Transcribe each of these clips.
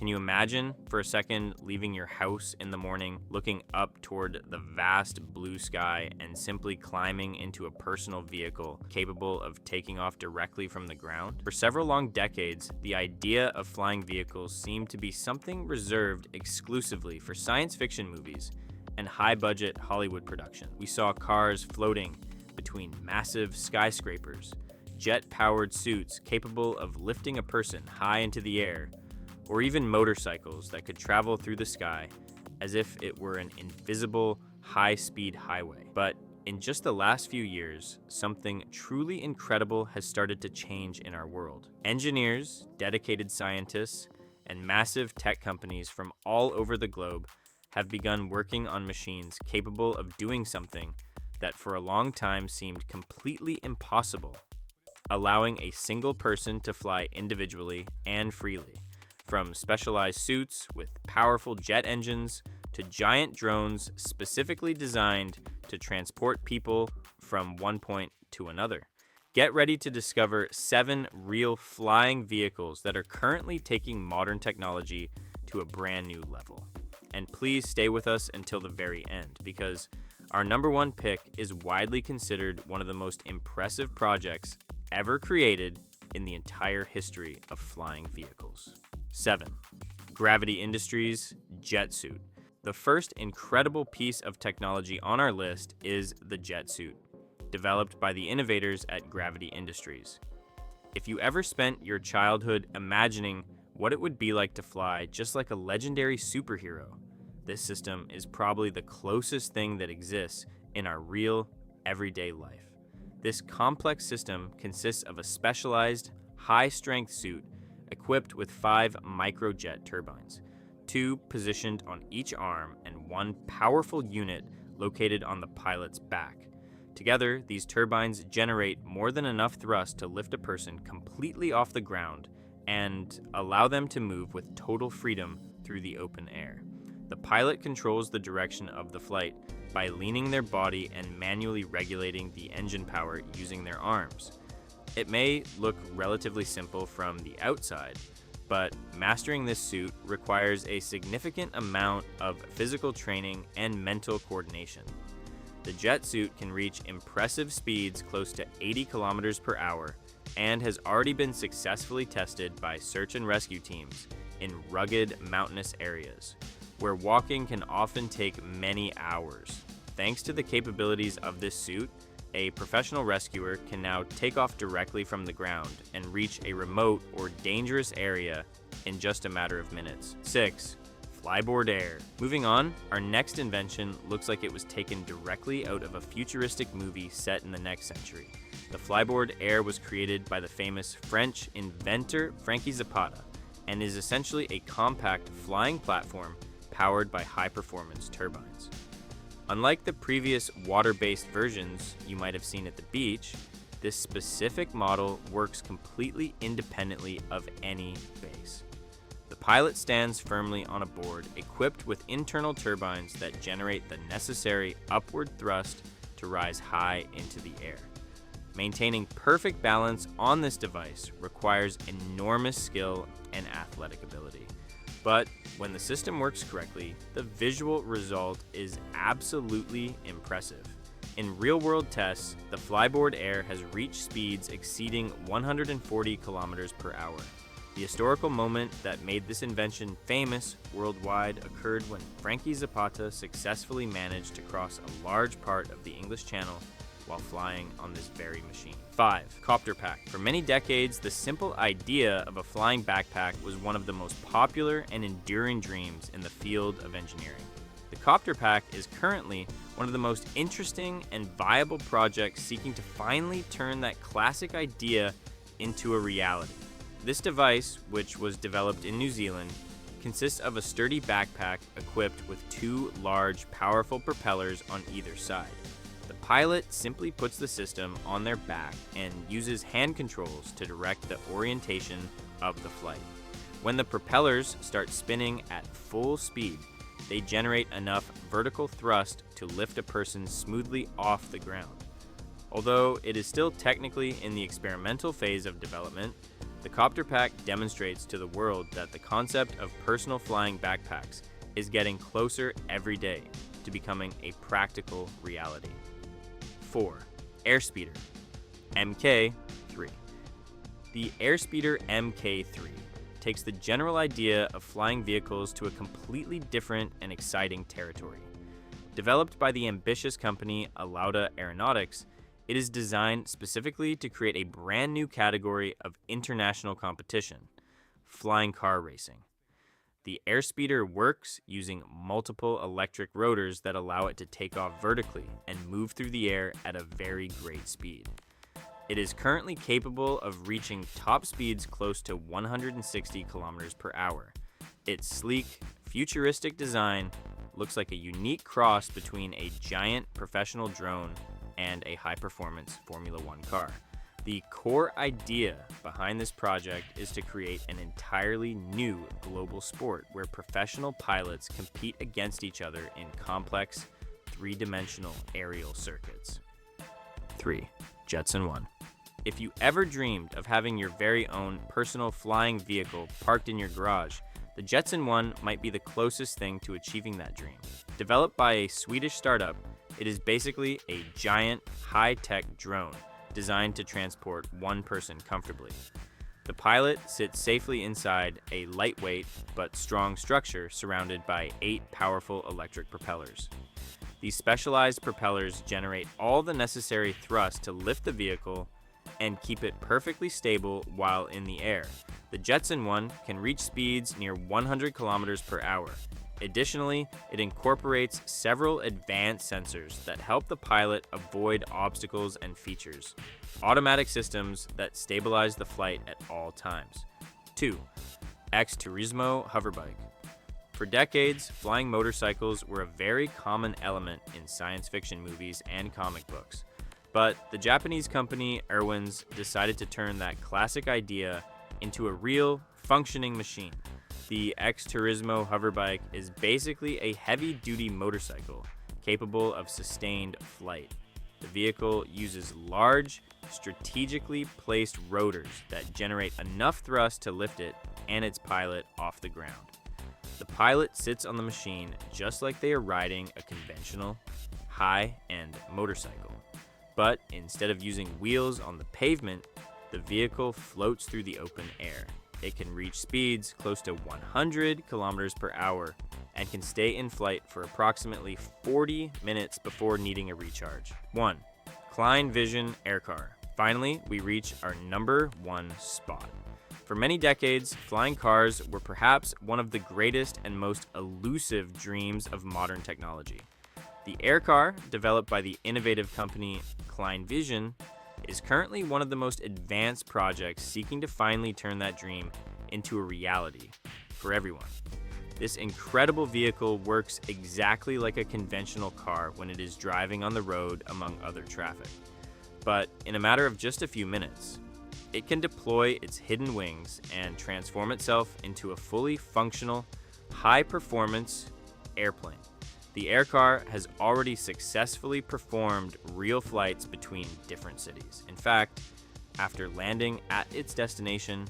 Can you imagine for a second leaving your house in the morning, looking up toward the vast blue sky, and simply climbing into a personal vehicle capable of taking off directly from the ground? For several long decades, the idea of flying vehicles seemed to be something reserved exclusively for science fiction movies and high-budget Hollywood production. We saw cars floating between massive skyscrapers, jet-powered suits capable of lifting a person high into the air, or even motorcycles that could travel through the sky as if it were an invisible, high-speed highway. But in just the last few years, something truly incredible has started to change in our world. Engineers, dedicated scientists, and massive tech companies from all over the globe have begun working on machines capable of doing something that for a long time seemed completely impossible, allowing a single person to fly individually and freely. From specialized suits with powerful jet engines to giant drones specifically designed to transport people from one point to another. Get ready to discover 7 real flying vehicles that are currently taking modern technology to a brand new level. And please stay with us until the very end, because our number one pick is widely considered one of the most impressive projects ever created in the entire history of flying vehicles. 7. Gravity Industries Jet Suit. The first incredible piece of technology on our list is the jet suit, developed by the innovators at Gravity Industries. If you ever spent your childhood imagining what it would be like to fly just like a legendary superhero, this system is probably the closest thing that exists in our real, everyday life. This complex system consists of a specialized, high-strength suit equipped with 5 microjet turbines, 2 positioned on each arm and 1 powerful unit located on the pilot's back. Together, these turbines generate more than enough thrust to lift a person completely off the ground and allow them to move with total freedom through the open air. The pilot controls the direction of the flight by leaning their body and manually regulating the engine power using their arms. It may look relatively simple from the outside, but mastering this suit requires a significant amount of physical training and mental coordination. The jet suit can reach impressive speeds close to 80 kilometers per hour and has already been successfully tested by search and rescue teams in rugged mountainous areas, where walking can often take many hours. Thanks to the capabilities of this suit, a professional rescuer can now take off directly from the ground and reach a remote or dangerous area in just a matter of minutes. 6. Flyboard Air. Moving on, our next invention looks like it was taken directly out of a futuristic movie set in the next century. The Flyboard Air was created by the famous French inventor Frankie Zapata and is essentially a compact flying platform powered by high-performance turbines. Unlike the previous water-based versions you might have seen at the beach, this specific model works completely independently of any base. The pilot stands firmly on a board equipped with internal turbines that generate the necessary upward thrust to rise high into the air. Maintaining perfect balance on this device requires enormous skill and athletic ability. But when the system works correctly, the visual result is absolutely impressive. In real-world tests, the Flyboard Air has reached speeds exceeding 140 kilometers per hour. The historical moment that made this invention famous worldwide occurred when Frankie Zapata successfully managed to cross a large part of the English Channel while flying on this very machine. 5. Copter Pack. For many decades, the simple idea of a flying backpack was one of the most popular and enduring dreams in the field of engineering. The Copter Pack is currently one of the most interesting and viable projects seeking to finally turn that classic idea into a reality. This device, which was developed in New Zealand, consists of a sturdy backpack equipped with 2 large, powerful propellers on either side. The pilot simply puts the system on their back and uses hand controls to direct the orientation of the flight. When the propellers start spinning at full speed, they generate enough vertical thrust to lift a person smoothly off the ground. Although it is still technically in the experimental phase of development, The Copter Pack demonstrates to the world that the concept of personal flying backpacks is getting closer every day to becoming a practical reality. 4. Airspeeder MK3. The Airspeeder MK3 takes the general idea of flying vehicles to a completely different and exciting territory. Developed by the ambitious company Alauda Aeronautics, it is designed specifically to create a brand new category of international competition, flying car racing. The Airspeeder works using multiple electric rotors that allow it to take off vertically and move through the air at a very great speed. It is currently capable of reaching top speeds close to 160 kilometers per hour. Its sleek, futuristic design looks like a unique cross between a giant professional drone and a high-performance Formula One car. The core idea behind this project is to create an entirely new global sport where professional pilots compete against each other in complex, three-dimensional aerial circuits. 3. Jetson 1. If you ever dreamed of having your very own personal flying vehicle parked in your garage, the Jetson 1 might be the closest thing to achieving that dream. Developed by a Swedish startup, it is basically a giant, high-tech drone designed to transport one person comfortably. The pilot sits safely inside a lightweight but strong structure surrounded by 8 powerful electric propellers. These specialized propellers generate all the necessary thrust to lift the vehicle and keep it perfectly stable while in the air. The Jetson 1 can reach speeds near 100 kilometers per hour. Additionally, it incorporates several advanced sensors that help the pilot avoid obstacles and features. Automatic systems that stabilize the flight at all times. 2. X Turismo Hoverbike. For decades, flying motorcycles were a very common element in science fiction movies and comic books. But the Japanese company Erwins decided to turn that classic idea into a real, functioning machine. The X Turismo Hoverbike is basically a heavy-duty motorcycle capable of sustained flight. The vehicle uses large, strategically placed rotors that generate enough thrust to lift it and its pilot off the ground. The pilot sits on the machine just like they are riding a conventional, high-end motorcycle. But instead of using wheels on the pavement, the vehicle floats through the open air. It can reach speeds close to 100 kilometers per hour and can stay in flight for approximately 40 minutes before needing a recharge. 1. Klein Vision Aircar. Finally, we reach our number 1 spot. For many decades, flying cars were perhaps one of the greatest and most elusive dreams of modern technology. The Aircar, developed by the innovative company Klein Vision, is currently one of the most advanced projects seeking to finally turn that dream into a reality for everyone. This incredible vehicle works exactly like a conventional car when it is driving on the road among other traffic. But in a matter of just a few minutes, it can deploy its hidden wings and transform itself into a fully functional, high-performance airplane. The Aircar has already successfully performed real flights between different cities. In fact, after landing at its destination,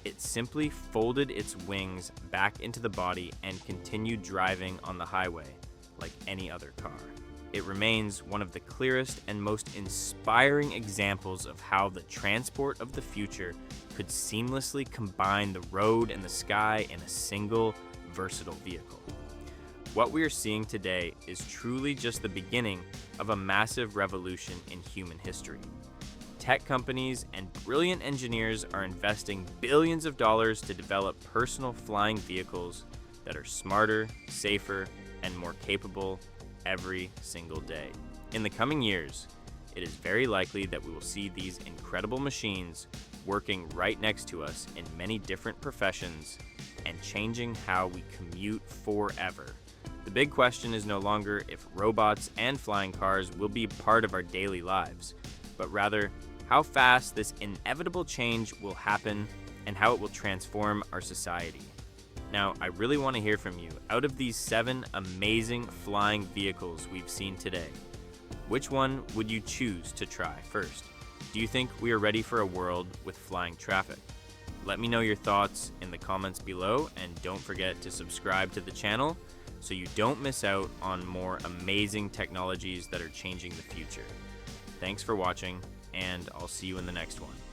it simply folded its wings back into the body and continued driving on the highway like any other car. It remains one of the clearest and most inspiring examples of how the transport of the future could seamlessly combine the road and the sky in a single, versatile vehicle. What we are seeing today is truly just the beginning of a massive revolution in human history. Tech companies and brilliant engineers are investing billions of dollars to develop personal flying vehicles that are smarter, safer, and more capable every single day. In the coming years, it is very likely that we will see these incredible machines working right next to us in many different professions and changing how we commute forever. The big question is no longer if robots and flying cars will be part of our daily lives, but rather how fast this inevitable change will happen and how it will transform our society. Now, I really want to hear from you. Out of these 7 amazing flying vehicles we've seen today, which one would you choose to try first? Do you think we are ready for a world with flying traffic? Let me know your thoughts in the comments below, and don't forget to subscribe to the channel so you don't miss out on more amazing technologies that are changing the future. Thanks for watching, and I'll see you in the next one.